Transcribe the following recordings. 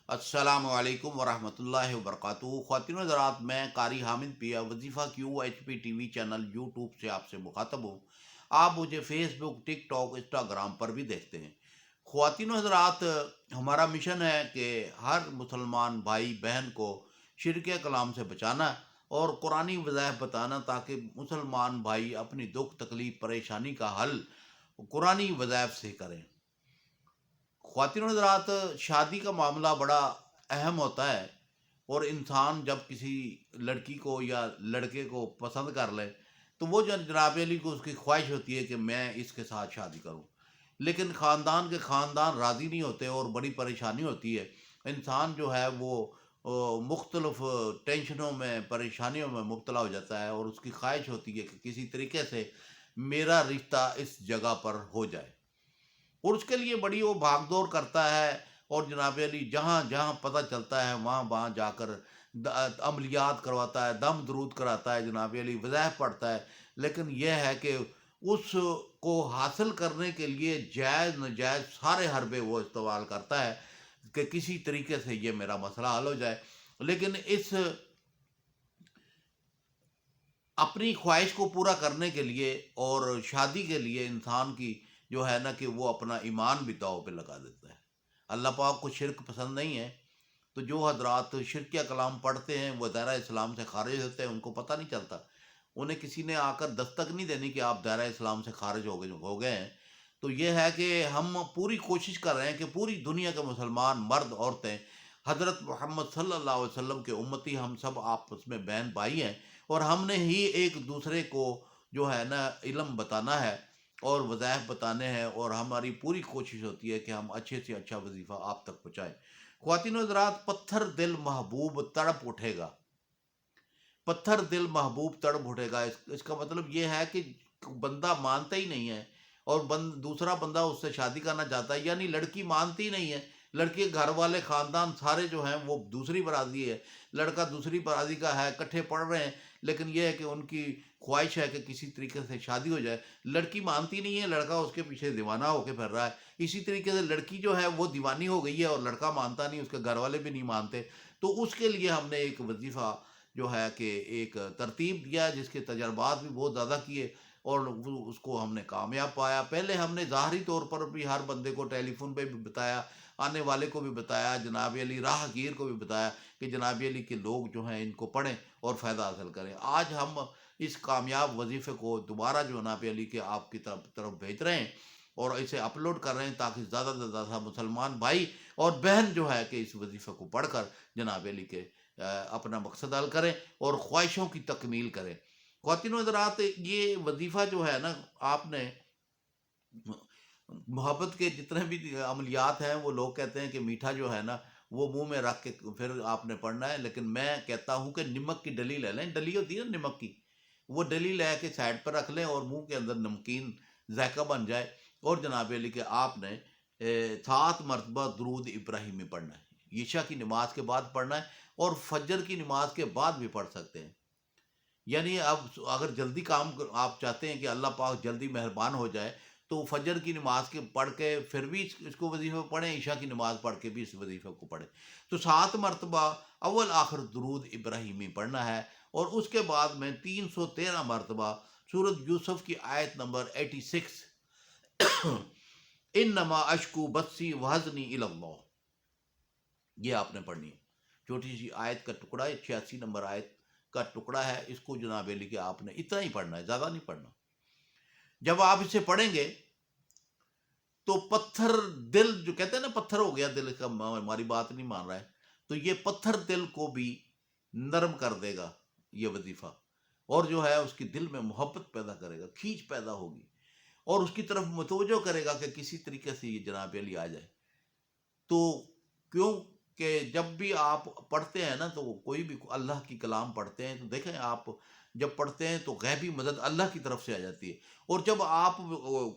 السلام علیکم ورحمۃ اللہ وبرکاتہ۔ خواتین و حضرات، میں قاری حامد پیا وظیفہ Q H P T V channel YouTube سے آپ سے مخاطب ہوں۔ آپ مجھے Facebook, TikTok, Instagram پر بھی دیکھتے ہیں۔ خواتین و حضرات، ہمارا مشن ہے کہ ہر مسلمان بھائی بہن کو شرک کلام سے بچانا اور قرآنی وظائف بتانا، تاکہ مسلمان بھائی اپنی دکھ تکلیف پریشانی کا حل قرآنی وظائف سے کریں۔ خواتین و حضرات، شادی کا معاملہ بڑا اہم ہوتا ہے، اور انسان جب کسی لڑکی کو یا لڑکے کو پسند کر لے تو وہ جناب علی کو اس کی خواہش ہوتی ہے کہ میں اس کے ساتھ شادی کروں، لیکن خاندان کے خاندان راضی نہیں ہوتے اور بڑی پریشانی ہوتی ہے۔ انسان جو ہے وہ مختلف ٹینشنوں میں پریشانیوں میں مبتلا ہو جاتا ہے، اور اس کی خواہش ہوتی ہے کہ کسی طریقے سے میرا رشتہ اس جگہ پر ہو جائے، اور اس کے لیے بڑی وہ بھاگ دوڑ کرتا ہے، اور جناب علی جہاں جہاں پتہ چلتا ہے وہاں وہاں جا کر عملیات کرواتا ہے، دم درود کراتا ہے، جناب علی وظائف پڑھتا ہے۔ لیکن یہ ہے کہ اس کو حاصل کرنے کے لیے جائز ناجائز سارے حربے وہ استعمال کرتا ہے کہ کسی طریقے سے یہ میرا مسئلہ حل ہو جائے۔ لیکن اس اپنی خواہش کو پورا کرنے کے لیے اور شادی کے لیے انسان کی جو ہے نا کہ وہ اپنا ایمان بھی داؤ پہ لگا دیتا ہے۔ اللہ پاک کو شرک پسند نہیں ہے، تو جو حضرات شرکیہ کلام پڑھتے ہیں وہ دائرہ اسلام سے خارج ہوتے ہیں، ان کو پتہ نہیں چلتا، انہیں کسی نے آ کر دستک نہیں دینی کہ آپ دائرہ اسلام سے خارج ہو گئے ہیں۔ تو یہ ہے کہ ہم پوری کوشش کر رہے ہیں کہ پوری دنیا کے مسلمان مرد عورتیں حضرت محمد صلی اللہ علیہ وسلم کے امتی، ہم سب آپس میں بہن بھائی ہیں، اور ہم نے ہی ایک دوسرے کو جو ہے نا علم بتانا ہے اور وظائف بتانے ہیں، اور ہماری پوری کوشش ہوتی ہے کہ ہم اچھے سے اچھا وظیفہ آپ تک پہنچائیں۔ خواتین و حضرات، پتھر دل محبوب تڑپ اٹھے گا، پتھر دل محبوب تڑپ اٹھے گا، اس کا مطلب یہ ہے کہ بندہ مانتا ہی نہیں ہے، اور دوسرا بندہ اس سے شادی کرنا چاہتا ہے، یعنی لڑکی مانتی ہی نہیں ہے۔ لڑکی کے گھر والے خاندان سارے جو ہیں وہ دوسری برادری ہے، لڑکا دوسری برادری کا ہے، کٹھے پڑھ رہے ہیں، لیکن یہ ہے کہ ان کی خواہش ہے کہ کسی طریقے سے شادی ہو جائے۔ لڑکی مانتی نہیں ہے، لڑکا اس کے پیچھے دیوانہ ہو کے پھر رہا ہے۔ اسی طریقے سے لڑکی جو ہے وہ دیوانی ہو گئی ہے، اور لڑکا مانتا نہیں، اس کے گھر والے بھی نہیں مانتے۔ تو اس کے لیے ہم نے ایک وظیفہ جو ہے کہ ایک ترتیب دیا، جس کے تجربات بھی بہت زیادہ کیے، اور اس کو ہم نے کامیاب پایا۔ پہلے ہم نے ظاہری طور پر بھی ہر بندے کو ٹیلی فون پہ بھی بتایا، آنے والے کو بھی بتایا، جناب علی راہ گیر کو بھی بتایا کہ جناب علی کے لوگ جو ہیں ان کو پڑھیں اور فائدہ حاصل کریں۔ آج ہم اس کامیاب وظیفے کو دوبارہ جناب علی کے آپ کی طرف بھیج رہے ہیں، اور اسے اپلوڈ کر رہے ہیں، تاکہ زیادہ سے زیادہ مسلمان بھائی اور بہن جو ہے کہ اس وظیفے کو پڑھ کر جناب علی کے اپنا مقصد حل کریں اور خواہشوں کی تکمیل کریں۔ خواتین و حضرات، یہ وظیفہ جو ہے نا، آپ نے محبت کے جتنے بھی عملیات ہیں، وہ لوگ کہتے ہیں کہ میٹھا جو ہے نا وہ منہ میں رکھ کے پھر آپ نے پڑھنا ہے، لیکن میں کہتا ہوں کہ نمک کی ڈلی لے لیں، ڈلی ہوتی ہے نا نمک کی، وہ ڈلی لے کے سائڈ پر رکھ لیں، اور منہ کے اندر نمکین ذائقہ بن جائے، اور جناب علی کہ آپ نے 7 مرتبہ درود ابراہیمی پڑھنا ہے، عشاء کی نماز کے بعد پڑھنا ہے، اور فجر کی نماز کے بعد بھی پڑھ سکتے ہیں۔ یعنی اب اگر جلدی کام آپ چاہتے ہیں کہ اللہ پاک جلدی مہربان ہو جائے، تو فجر کی نماز کے پڑھ کے پھر بھی اس کو وظیفہ پڑھیں، عشاء کی نماز پڑھ کے بھی اس وظیفے کو پڑھیں۔ تو 7 مرتبہ اول آخر درود ابراہیمی پڑھنا ہے، اور اس کے بعد میں 313 مرتبہ سورۃ یوسف کی آیت نمبر 86، انما اشکو بثی وحزنی الی اللہ، یہ آپ نے پڑھنی ہے۔ چھوٹی سی آیت کا ٹکڑا ہے، 86 نمبر آیت کا ٹکڑا ہے، اس کو جناب علی کہ آپ نے اتنا ہی پڑھنا ہے، زیادہ نہیں پڑھنا۔ جب آپ اسے پڑھیں گے تو پتھر دل، جو کہتے ہیں نا پتھر ہو گیا دل کا، ہماری بات نہیں مان رہا ہے، تو یہ پتھر دل کو بھی نرم کر دے گا یہ وظیفہ، اور جو ہے اس کی دل میں محبت پیدا کرے گا، کھینچ پیدا ہوگی، اور اس کی طرف متوجہ کرے گا کہ کسی طریقے سے یہ جناب علی آ جائے۔ تو کیوں کہ جب بھی آپ پڑھتے ہیں نا، تو کوئی بھی اللہ کی کلام پڑھتے ہیں، تو دیکھیں آپ جب پڑھتے ہیں تو غیبی مدد اللہ کی طرف سے آ جاتی ہے، اور جب آپ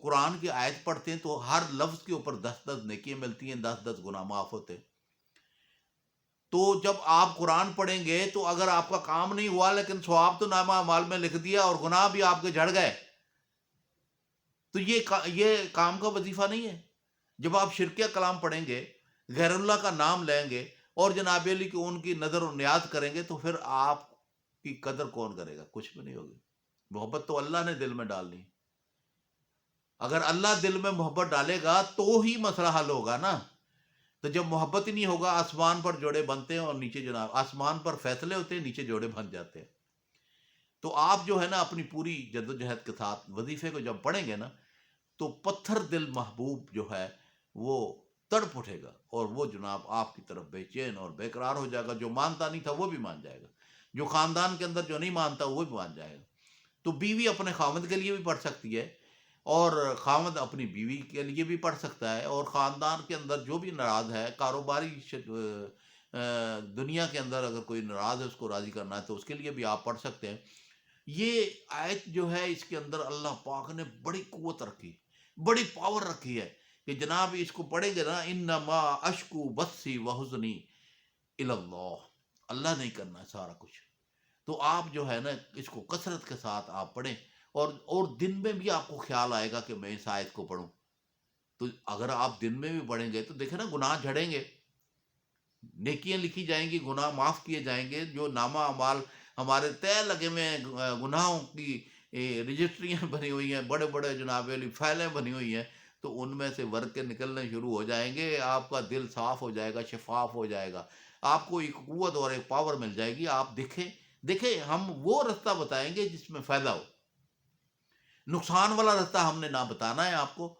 قرآن کی آیت پڑھتے ہیں تو ہر لفظ کے اوپر 10 10 نیکیاں ملتی ہیں، 10 10 گناہ معاف ہوتے ہیں۔ تو جب آپ قرآن پڑھیں گے تو اگر آپ کا کام نہیں ہوا، لیکن ثواب تو نامہ اعمال میں لکھ دیا اور گناہ بھی آپ کے جھڑ گئے، تو یہ کام کا وظیفہ نہیں ہے۔ جب آپ شرکیہ کلام پڑھیں گے، غیر اللہ کا نام لیں گے، اور جناب علی کی ان کی نظر و نیاز کریں گے تو پھر آپ کی قدر کون کرے گا؟ کچھ بھی نہیں ہوگی۔ محبت تو اللہ نے دل میں ڈالنی، اگر اللہ دل میں محبت ڈالے گا تو ہی مسئلہ حل ہوگا نا۔ تو جب محبت ہی نہیں ہوگا، آسمان پر جوڑے بنتے ہیں اور نیچے جناب آسمان پر فیصلے ہوتے ہیں، نیچے جوڑے بن جاتے ہیں۔ تو آپ جو ہے نا اپنی پوری جدوجہد کے ساتھ وظیفے کو جب پڑھیں گے نا تو پتھر دل محبوب جو ہے وہ تڑپ اٹھے گا، اور وہ جناب آپ کی طرف بے چین اور بے قرار ہو جائے گا۔ جو مانتا نہیں تھا وہ بھی مان جائے گا، جو خاندان کے اندر جو نہیں مانتا وہ بھی مان جائے گا۔ تو بیوی اپنے خاوند کے لیے بھی پڑھ سکتی ہے، اور خاوند اپنی بیوی کے لیے بھی پڑھ سکتا ہے، اور خاندان کے اندر جو بھی ناراض ہے، کاروباری دنیا کے اندر اگر کوئی ناراض ہے اس کو راضی کرنا ہے تو اس کے لیے بھی آپ پڑھ سکتے ہیں۔ یہ آیت جو ہے اس کے اندر اللہ پاک نے بڑی قوت رکھی، بڑی پاور رکھی ہے کہ جناب اس کو پڑھیں گے نا، انما اشکو بثی وحزنی الی اللہ، اللہ نہیں کرنا ہے سارا کچھ۔ تو آپ جو ہے نا اس کو کثرت کے ساتھ آپ پڑھیں، اور دن میں بھی آپ کو خیال آئے گا کہ میں اس آیت کو پڑھوں۔ تو اگر آپ دن میں بھی پڑھیں گے تو دیکھیں نا گناہ جھڑیں گے، نیکیاں لکھی جائیں گی، گناہ معاف کیے جائیں گے۔ جو نامہ اعمال ہمارے طے لگے میں گناہوں کی رجسٹریاں بنی ہوئی ہیں، بڑے بڑے جناب علی فائلیں بنی ہوئی ہیں، تو ان میں سے ورقے نکلنے شروع ہو جائیں گے، آپ کا دل صاف ہو جائے گا، شفاف ہو جائے گا، آپ کو ایک قوت اور ایک پاور مل جائے گی۔ آپ دیکھیں ہم وہ رستہ بتائیں گے جس میں فائدہ ہو، نقصان والا رستہ ہم نے نہ بتانا ہے آپ کو،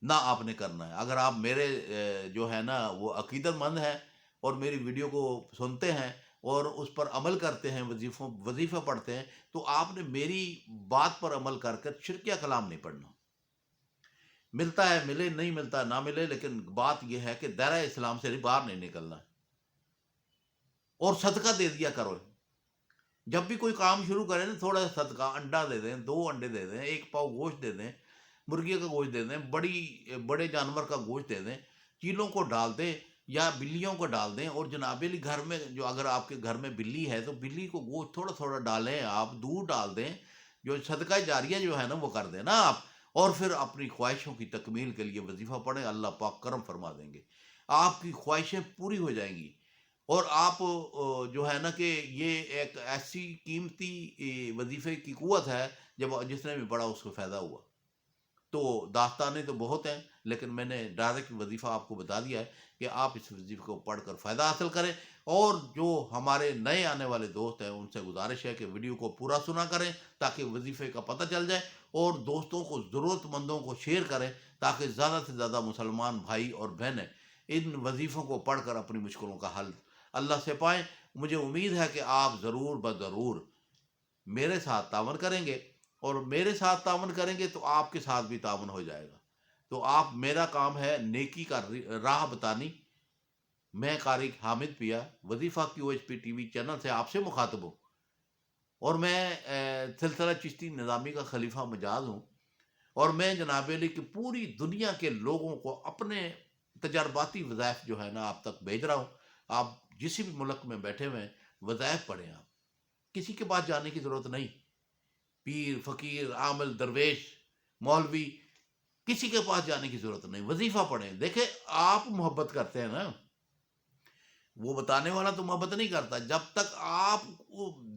نہ آپ نے کرنا ہے۔ اگر آپ میرے جو ہے نا وہ عقیدت مند ہیں اور میری ویڈیو کو سنتے ہیں اور اس پر عمل کرتے ہیں، وظیفہ پڑھتے ہیں، تو آپ نے میری بات پر عمل کر کر شرکیہ کلام نہیں پڑھنا۔ ملتا ہے ملے، نہیں ملتا نہ ملے، لیکن بات یہ ہے کہ دائرہ اسلام سے باہر نہیں نکلنا ہے۔ اور صدقہ دے دیا کرو، جب بھی کوئی کام شروع کریں نا تھوڑا سا صدقہ، انڈا دے دیں، 2 انڈے دے دیں، 1 پاؤ گوشت دے دیں، مرغی کا گوشت دے دیں، بڑے جانور کا گوشت دے دیں، چیلوں کو ڈال دیں یا بلیوں کو ڈال دیں۔ اور جناب علی گھر میں جو اگر آپ کے گھر میں بلی ہے تو بلی کو گوشت تھوڑا تھوڑا ڈالیں، آپ دودھ ڈال دیں، جو صدقہ جاریہ جو ہے نا وہ کر دیں نا آپ، اور پھر اپنی خواہشوں کی تکمیل کے لیے وظیفہ پڑھیں، اللہ پاک کرم فرما دیں گے، آپ کی خواہشیں پوری ہو جائیں گی۔ اور آپ جو ہے نا کہ یہ ایک ایسی قیمتی وظیفے کی قوت ہے، جب جس نے بھی پڑھا اس کو فائدہ ہوا۔ تو داستانیں تو بہت ہیں، لیکن میں نے ڈائریکٹ وظیفہ آپ کو بتا دیا ہے کہ آپ اس وظیفے کو پڑھ کر فائدہ حاصل کریں۔ اور جو ہمارے نئے آنے والے دوست ہیں ان سے گزارش ہے کہ ویڈیو کو پورا سنا کریں تاکہ وظیفے کا پتہ چل جائے، اور دوستوں کو، ضرورت مندوں کو شیئر کریں تاکہ زیادہ سے زیادہ مسلمان بھائی اور بہنیں ان وظیفوں کو پڑھ کر اپنی مشکلوں کا حل اللہ سے پائیں۔ مجھے امید ہے کہ آپ ضرور بضرور میرے ساتھ تعاون کریں گے، اور میرے ساتھ تعاون کریں گے تو آپ کے ساتھ بھی تعاون ہو جائے گا۔ تو آپ، میرا کام ہے نیکی کا راہ بتانی۔ میں قاری حامد پیا وظیفہ QHP TV چینل سے آپ سے مخاطب ہوں، اور میں سلسلہ چشتی نظامی کا خلیفہ مجاز ہوں، اور میں جناب علی کی پوری دنیا کے لوگوں کو اپنے تجرباتی وظائف جو ہے نا آپ تک بھیج رہا ہوں۔ آپ جس بھی ملک میں بیٹھے ہوئے ہیں وظائف پڑھیں، آپ کسی کے پاس جانے کی ضرورت نہیں، پیر، فقیر، عامل، درویش، مولوی، کسی کے پاس جانے کی ضرورت نہیں، وظیفہ پڑھیں۔ دیکھیں آپ محبت کرتے ہیں نا، وہ بتانے والا تو محبت نہیں کرتا، جب تک آپ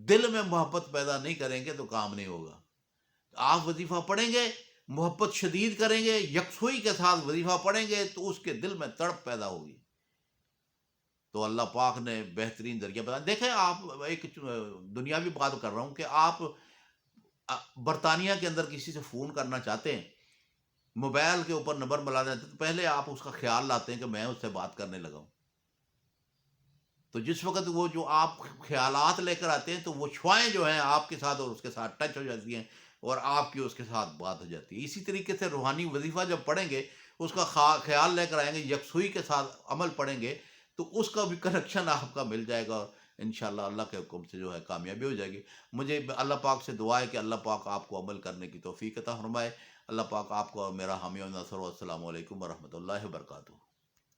دل میں محبت پیدا نہیں کریں گے تو کام نہیں ہوگا۔ آپ وظیفہ پڑھیں گے، محبت شدید کریں گے، یکسوئی کے ساتھ وظیفہ پڑھیں گے تو اس کے دل میں تڑپ پیدا ہوگی۔ تو اللہ پاک نے بہترین ذریعہ بتا، دیکھیں آپ ایک دنیاوی بات کر رہا ہوں کہ آپ برطانیہ کے اندر کسی سے فون کرنا چاہتے ہیں، موبائل کے اوپر نمبر ملا دیتے تو پہلے آپ اس کا خیال لاتے ہیں کہ میں اس سے بات کرنے لگا ہوں۔ تو جس وقت وہ جو آپ خیالات لے کر آتے ہیں تو وہ شعائیں جو ہیں آپ کے ساتھ اور اس کے ساتھ ٹچ ہو جاتی ہیں، اور آپ کی اس کے ساتھ بات ہو جاتی ہے۔ اسی طریقے سے روحانی وظیفہ جب پڑھیں گے، اس کا خیال لے کر آئیں گے، یکسوئی کے ساتھ عمل پڑھیں گے تو اس کا بھی کنیکشن آپ کا مل جائے گا، اور انشاءاللہ اللہ کے حکم سے جو ہے کامیابی ہو جائے گی۔ مجھے اللہ پاک سے دعا ہے کہ اللہ پاک آپ کو عمل کرنے کی توفیق عطا فرمائے۔ اللہ پاک آپ کو اور میرا حامی و ناصر، والسلام علیکم ورحمۃ اللہ وبرکاتہ۔